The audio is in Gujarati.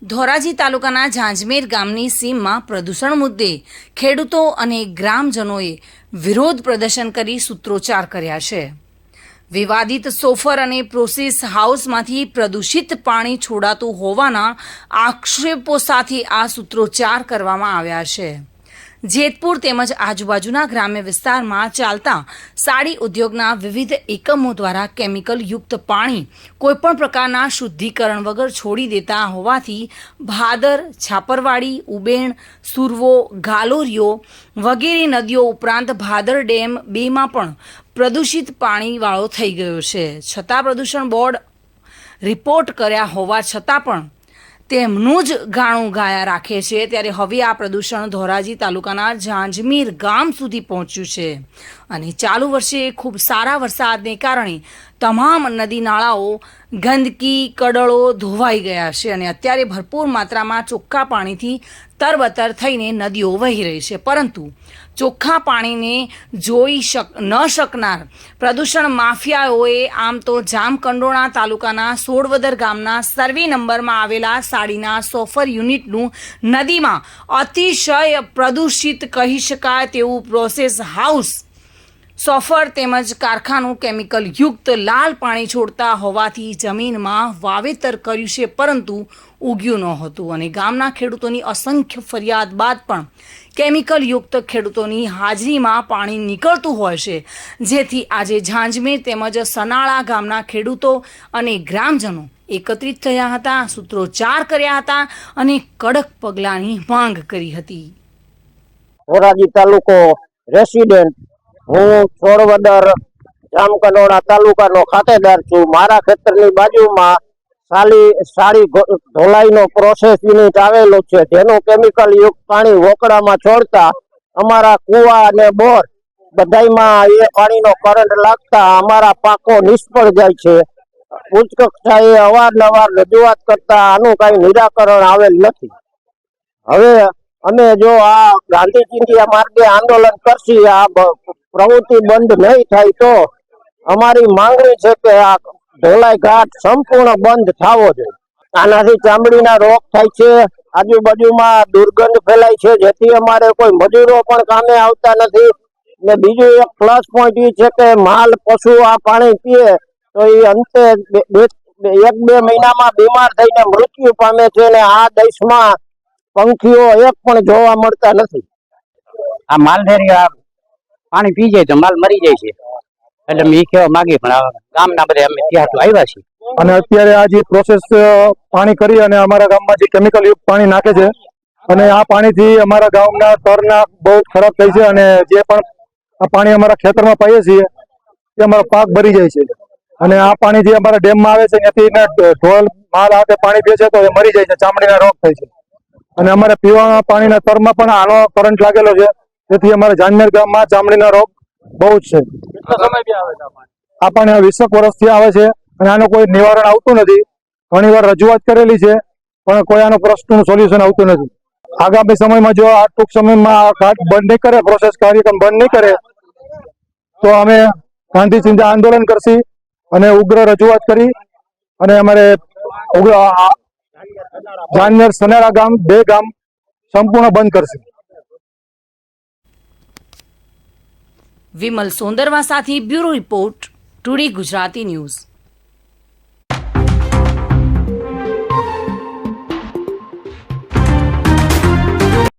ધોરાજી તાલુકાના ઝાંઝમેર ગામની સીમમાં પ્રદૂષણ મુદ્દે ખેડૂતો અને ગ્રામજનોએ વિરોધ પ્રદર્શન કરી સૂત્રોચ્ચાર કર્યા છે। વિવાદિત સોફર અને પ્રોસેસ હાઉસમાંથી પ્રદૂષિત પાણી છોડાતું હોવાના આક્ષેપો સાથે આ સૂત્રોચ્ચાર કરવામાં આવ્યા છે। જેતપુર તેમજ આજુબાજુના ગ્રામ્ય વિસ્તારમાં ચાલતા સાડી ઉદ્યોગના વિવિધ એકમો દ્વારા કેમિકલ યુક્ત પાણી કોઈપણ પ્રકારના શુદ્ધિકરણ વગર છોડી દેતા હોવાથી ભાદર, છાપરવાડી, ઉબેણ, સુરવો, ગાલોરીઓ વગેરે નદીઓ ઉપરાંત ભાદર ડેમ 2માં પણ પ્રદૂષિત પાણીવાળો થઈ ગયો છે। છતાં પ્રદૂષણ બોર્ડ રિપોર્ટ કર્યા હોવા છતાં પણ તેમનું જ ગાણું ગાયા રાખે છે। ત્યારે હવે આ પ્રદૂષણ ધોરાજી તાલુકાના ઝાંઝમેર ગામ સુધી પહોંચ્યું છે અને ચાલુ વર્ષે ખૂબ સારા વરસાદને કારણે તમામ નદી નાળાઓ ગંદકી કડળો ધોવાઈ ગયા છે અને અત્યારે ભરપૂર માત્રામાં ચોખ્ખા પાણીથી તરબતર થઈને નદીઓ વહી રહી છે, પરંતુ ચોખ્ખા પાણીને જોઈ ન શકનાર પ્રદૂષણ માફિયાઓએ આમ તો જામકંડોરણા તાલુકાના સોડવદર ગામના સર્વે નંબરમાં આવેલા સાડીના સોફર યુનિટનું નદીમાં અતિશય પ્રદૂષિત કહી શકાય તેવું પ્રોસેસ હાઉસ સોફર તેમજ કારખાનું કેમિકલ યુક્ત લાલ પાણી છોડતા હોવાથી જમીનમાં વાવેતર કર્યું છે, પરંતુ ઉગ્યું નહોતું અને ગામના ખેડૂતોની અસંખ્ય ફરિયાદ બાદ પણ કેમિકલ યુક્ત ખેડૂતોની હાજરીમાં પાણી નીકળતું હોય છે, જેથી આજે ઝાંઝમેર તેમજ સનાળા ગામના ખેડૂતો અને ગ્રામજનો એકત્રિત થયા હતા, સૂત્રોચ્ચાર કર્યા હતા અને કડક પગલાંની માંગ કરી હતી। ધોરાજી તાલુકો રેસિડેન્ટ, હું સોડવદર જામકંડોરણા તાલુકાનો ખાતેદાર છું। મારા ખેતરની બાજુમાં સાડી ધોલાઈનો પ્રોસેસ યુનિટ આવેલો છે, જેનું કેમિકલ યુક્ત પાણી વોકડામાં છોડતા અમારા કુવા અને બોર બધાયમાં એ પાણીનો કરંટ લાગતા અમારા પાકો નિષ્ફળ જાય છે। ઉચ્ચ કક્ષાએ અવારનવાર રજૂઆત કરતા આનું કઈ નિરાકરણ આવેલ નથી। હવે અમે જો આ ગાંધી ચિંધ્યા માર્ગે આંદોલન કરશી, આ પ્રવૃત્તિ બંધ નહીં થાય તો અમારી માંગણી છે કે આ ધોલાઈ ઘાટ સંપૂર્ણ બંધ થવો જોઈએ। આનાથી ચામડીના રોગ થાય છે, આજુબાજુમાં દુર્ગંધ ફેલાય છે, જેથી અમારે કોઈ મજૂરો પણ કામે આવતા નથી। ને બીજું એક પ્લસ પોઈન્ટ એ છે કે માલ પશુ આ પાણી પીએ તો એ અંતે 1-2 મહિનામાં બીમાર થઈને મૃત્યુ પામે છે અને આ દેશમાં પંખીઓ એક પણ જોવા મળતા નથી। આ માલધારી પાણી પી જાય તો માલ મરી જાય છે, એટલે મેં કહેવા માંગી પણ ગામના બધા અમે ત્યાં તો આવ્યા છીએ અને અત્યારે આ જે પ્રોસેસ પાણી કરી અને અમારા ગામમાં જે કેમિકલ યુક્ત પાણી નાખે છે અને આ પાણીથી અમારા ગામના તરના બહુ ખરાબ થાય છે અને જે પણ આ પાણી અમારા ખેતરમાં પાઈએ છીએ તે અમારો પાક ભરી જાય છે અને આ પાણી જે અમારા ડેમમાં આવે છે ત્યાંથી ઢોલ માલ હાથે પાણી પીએ છે તો એ મરી જાય છે, ચામડીના રોગ થાય છે અને અમારે પીવાના પાણીના તરમાં પણ આનો કરંટ લાગેલો છે, તેથી અમારા ઝાંઝમેર ગામમાં ચામડીના રોગ બહુ જ છે। આ પાણી 20 વર્ષથી આવે છે અને આનું કોઈ નિવારણ આવતું નથી। ઘણીવાર રજૂઆત કરેલી છે પણ કોઈ આનો પ્રશ્નનું સોલ્યુશન આવતું નથી। આગામી સમયમાં જો આ ટૂંક સમયમાં આ ઘાટ બંધ નહીં કરે, પ્રોસેસ કાર્યક્રમ બંધ નહીં કરે તો અમે ગાંધી ચિંધ્યા આંદોલન કરશી અને ઉગ્ર રજૂઆત કરી અને અમારે ઝાંઝમેર સનાળા ગામ 2 ગામ સંપૂર્ણ બંધ કરશે। વિમલ સોંદરવા સાથે bureau report, today Gujarati news.